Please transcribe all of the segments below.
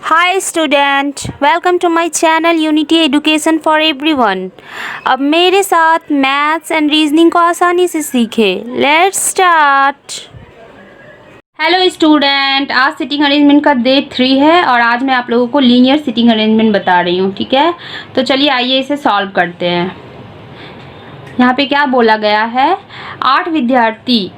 Hi student, welcome to my channel unity education for everyone. अब मेरे साथ maths and reasoning को आसानी से सीखें। Let's start. हेलो स्टूडेंट, आज सिटिंग अरेंजमेंट का डे 3 है और आज मैं आप लोगों को लीनियर सिटिंग अरेंजमेंट बता रही हूँ। ठीक है, तो चलिए आइए इसे सॉल्व करते हैं। यहाँ पे क्या बोला गया है, 8 विद्यार्थी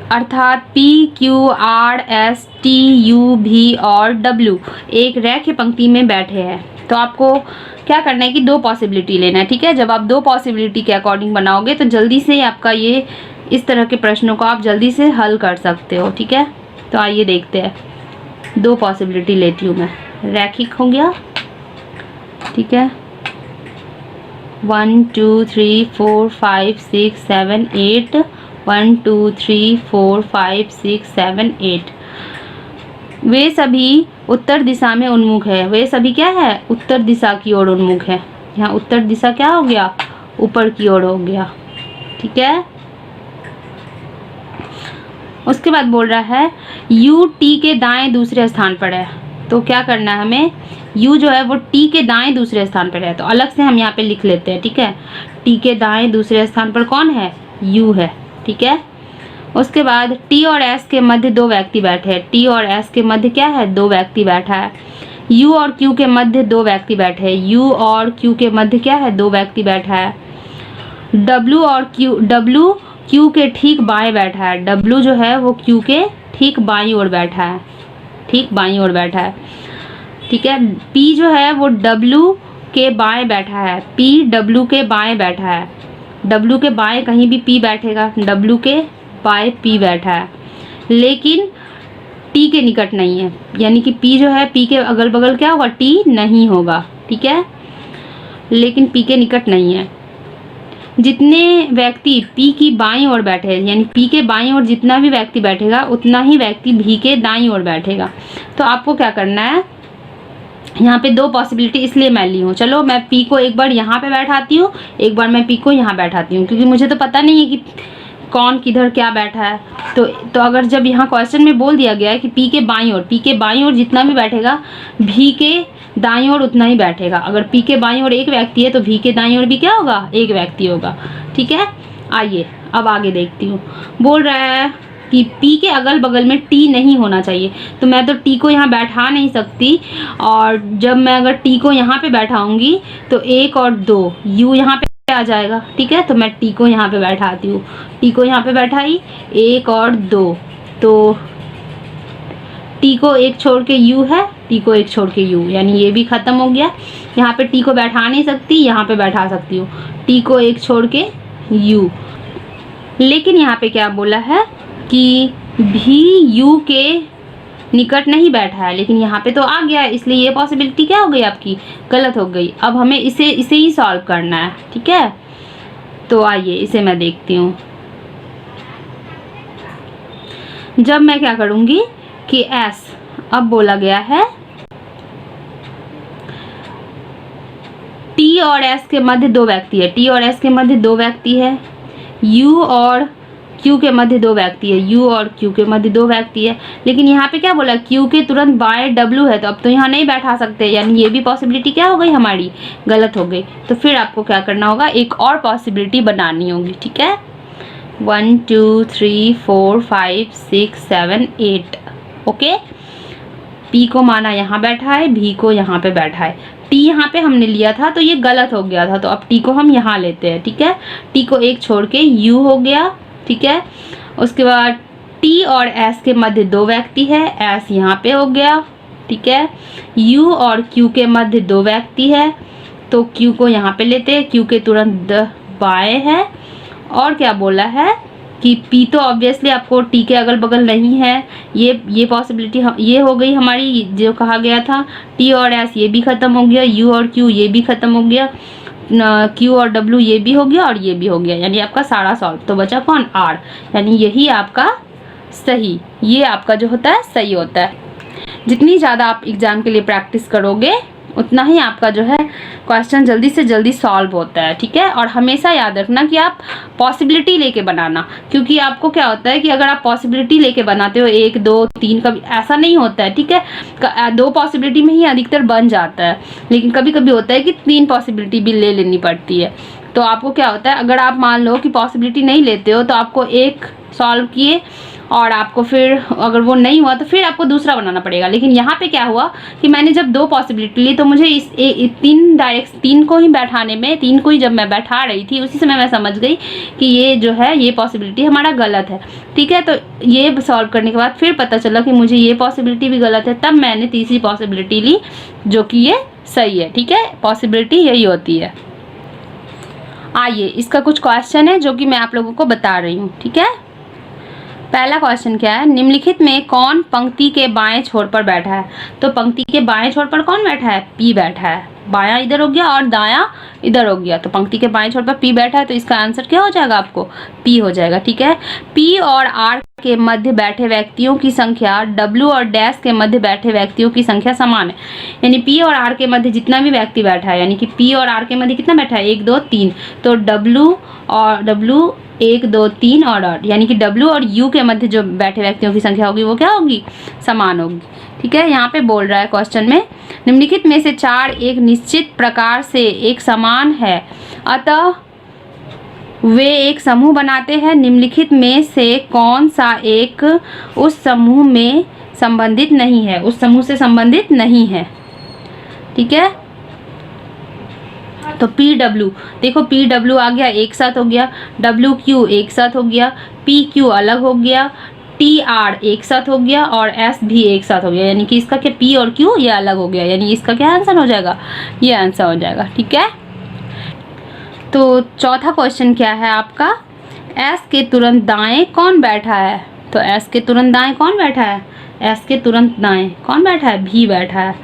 अर्थात P, Q, R, S, T, U, V और W एक रैखिक पंक्ति में बैठे हैं। तो आपको क्या करना है कि दो पॉसिबिलिटी लेना है। ठीक है, जब आप दो पॉसिबिलिटी के अकॉर्डिंग बनाओगे तो जल्दी से आपका ये इस तरह के प्रश्नों को आप जल्दी से हल कर सकते हो। ठीक है, तो आइए देखते हैं। दो पॉसिबिलिटी लेती हूँ मैं। रैखिक हो गया, ठीक है, 1 2 3 4 5 6 7 8 1 2 3 4 5 6 7 8 वे सभी उत्तर दिशा में उन्मुख है। वे सभी क्या है, उत्तर दिशा की ओर उन्मुख है। यहाँ उत्तर दिशा क्या हो गया, ऊपर की ओर हो गया। ठीक है, उसके बाद बोल रहा है U T के दाएं दूसरे स्थान पर है। तो क्या करना है हमें, U जो है वो T के दाएं दूसरे स्थान पर है, तो अलग से हम यहाँ पे लिख लेते हैं। ठीक है, T के दाएं दूसरे स्थान पर कौन है, U है। ठीक है, उसके बाद T और S के मध्य दो व्यक्ति बैठे हैं। T और S के मध्य क्या है, दो व्यक्ति बैठा है। U और Q के मध्य दो व्यक्ति बैठे हैं। U और Q के मध्य क्या है, दो व्यक्ति बैठा है। W Q के ठीक बाएं बैठा है। W जो है वो Q के ठीक बाईं ओर बैठा है, ठीक बाईं ओर बैठा है। ठीक है, P जो है वो W के बाएं बैठा है। P W के बाएं बैठा है। W के बाएं कहीं भी P बैठेगा, W के बाएं P बैठा है, लेकिन T के निकट नहीं है। यानी कि P जो है, P के अगल बगल क्या होगा, T नहीं होगा। ठीक है, लेकिन P के निकट नहीं है। जितने व्यक्ति P की बाईं ओर बैठे हैं, यानी P के बाईं ओर जितना भी व्यक्ति बैठेगा उतना ही व्यक्ति V के दाईं ओर बैठेगा। तो आपको क्या करना है, यहाँ पे दो पॉसिबिलिटी इसलिए मैं ली हूँ। चलो मैं P को एक बार यहाँ पे बैठाती हूँ, एक बार मैं P को यहाँ बैठाती हूँ, क्योंकि मुझे तो पता नहीं है कि कौन किधर क्या बैठा है। तो अगर जब यहाँ क्वेश्चन में बोल दिया गया है कि P के बाईं ओर जितना भी बैठेगा V के दाईं ओर उतना ही बैठेगा। अगर P के बाईं ओर एक व्यक्ति है तो V के दाईं ओर भी क्या होगा, एक व्यक्ति होगा। ठीक है, आइए अब आगे देखती हूँ। बोल रहा है कि P के अगल बगल में T नहीं होना चाहिए। तो मैं तो T को यहाँ बैठा नहीं सकती, और जब मैं अगर T को यहाँ पे बैठाऊंगी तो 1 और 2 U यहाँ पे आ जाएगा। ठीक है, तो मैं T को यहाँ पे बैठाती हूँ। T को यहाँ पे बैठाई, 1 और 2, तो T को एक छोड़ के U है, T को एक छोड़ के U, यानी ये भी खत्म हो गया। यहाँ पे T को बैठा नहीं सकती, यहाँ पे बैठा सकती हूँ, T को एक छोड़ के U। लेकिन यहाँ पे क्या बोला है कि भी U के निकट नहीं बैठा है, लेकिन यहाँ पे तो आ गया है, इसलिए ये पॉसिबिलिटी क्या हो गई आपकी, गलत हो गई। अब हमें इसे ही सॉल्व करना है। ठीक है, तो आइए इसे मैं देखती हूँ। जब मैं क्या करूँगी कि S, अब बोला गया है T और S के मध्य दो व्यक्ति है। T और S के मध्य दो व्यक्ति है। U और Q के मध्य दो व्यक्ति है। U और Q के मध्य दो व्यक्ति है, लेकिन यहाँ पे क्या बोला, Q के तुरंत बाएं W है, तो अब तो यहाँ नहीं बैठा सकते, यानी ये भी पॉसिबिलिटी क्या हो गई हमारी, गलत हो गई। तो फिर आपको क्या करना होगा, एक और पॉसिबिलिटी बनानी होगी। ठीक है, 1 2 3 4 5 6 7 8। ओके, P को माना यहाँ बैठा है, V को यहाँ पे बैठा है। T यहाँ पे हमने लिया था तो ये गलत हो गया था, तो अब T को हम यहाँ लेते हैं। ठीक है, T को एक छोड़ के U हो गया। ठीक है, उसके बाद T और S के मध्य दो व्यक्ति है, S यहाँ पे हो गया। ठीक है, U और Q के मध्य दो व्यक्ति है, तो Q को यहाँ पे लेते हैं, Q के तुरंत बाएं है। और क्या बोला है कि P तो ऑब्वियसली आपको T के अगल बगल नहीं है, ये पॉसिबिलिटी ये हो गई हमारी जो कहा गया था। T और S ये भी खत्म हो गया, U और Q ये भी खत्म हो गया, Q और W ये भी हो गया और ये भी हो गया, यानी आपका सारा सॉल्व। तो बचा कौन, R, यानी यही आपका सही, ये आपका जो होता है सही होता है। जितनी ज़्यादा आप एग्ज़ाम के लिए प्रैक्टिस करोगे उतना ही आपका जो है क्वेश्चन जल्दी से जल्दी सॉल्व होता है। ठीक है, और हमेशा याद रखना कि आप पॉसिबिलिटी लेके बनाना, क्योंकि आपको क्या होता है कि अगर आप पॉसिबिलिटी लेके बनाते हो 1 2 3, कभी ऐसा नहीं होता है। ठीक है, 2 पॉसिबिलिटी में ही अधिकतर बन जाता है, लेकिन कभी कभी होता है कि 3 पॉसिबिलिटी भी ले लेनी पड़ती है। तो आपको क्या होता है, अगर आप मान लो कि पॉसिबिलिटी नहीं लेते हो तो आपको एक सॉल्व किए और आपको फिर अगर वो नहीं हुआ तो फिर आपको दूसरा बनाना पड़ेगा। लेकिन यहाँ पे क्या हुआ कि मैंने जब 2 पॉसिबिलिटी ली तो मुझे इस 3 को ही बैठाने में, 3 को ही जब मैं बैठा रही थी उसी समय मैं समझ गई कि ये जो है ये पॉसिबिलिटी हमारा गलत है। ठीक है, तो ये सॉल्व करने के बाद फिर पता चला कि मुझे ये पॉसिबिलिटी भी गलत है, तब मैंने तीसरी पॉसिबिलिटी ली जो कि ये सही है। ठीक है, पॉसिबिलिटी यही होती है। आइए इसका कुछ क्वेश्चन है जो कि मैं आप लोगों को बता रही हूँ। ठीक है, पहला क्वेश्चन क्या है, निम्नलिखित में कौन पंक्ति के बाएं छोर पर बैठा है। तो पंक्ति के बाएं छोर पर कौन बैठा है, पी बैठा है। बायां इधर हो गया और दायां इधर हो गया, तो पंक्ति के बाएं छोर पर पी बैठा है, तो इसका आंसर क्या हो जाएगा, आपको पी हो जाएगा। ठीक है, पी और आर के मध्य बैठे व्यक्तियों की संख्या डब्ल्यू और डैश के मध्य बैठे व्यक्तियों की संख्या समान है। यानी पी और आर के मध्य जितना भी व्यक्ति बैठा है, यानी कि पी और आर के मध्य कितना बैठा है, 1 2 3, तो डब्ल्यू 1 2 3 और डॉट, यानी कि डब्ल्यू और यू के मध्य जो बैठे व्यक्तियों की संख्या होगी वो क्या होगी, समान होगी। ठीक है, यहाँ पे बोल रहा है क्वेश्चन में, निम्नलिखित में से 4 एक निश्चित प्रकार से एक समान है, अतः वे एक समूह बनाते हैं। निम्नलिखित में से कौन सा एक उस समूह में संबंधित नहीं है, उस समूह से संबंधित नहीं है। ठीक है, तो पी डब्ल्यू, देखो पी डब्ल्यू आ गया, एक साथ हो गया, डब्ल्यू क्यू एक साथ हो गया, पी क्यू अलग हो गया, टी आर एक साथ हो गया और एस भी एक साथ हो गया, यानी कि इसका क्या, पी और क्यू ये अलग हो गया, यानी इसका क्या आंसर हो जाएगा, ये आंसर हो जाएगा। ठीक है, तो चौथा क्वेश्चन क्या है आपका, एस के तुरंत दाएं कौन बैठा है। तो एस के तुरंत दाएं कौन बैठा है, एस के तुरंत दाएं कौन बैठा है, भी बैठा है,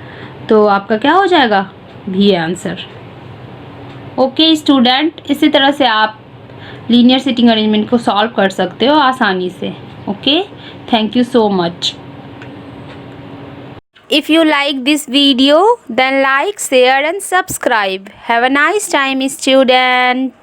तो आपका क्या हो जाएगा, भी आंसर। ओके स्टूडेंट, इसी तरह से आप लीनियर सीटिंग अरेंजमेंट को सॉल्व कर सकते हो आसानी से। Okay, thank you so much. If you like this video, then like, share and subscribe. Have a nice time, student.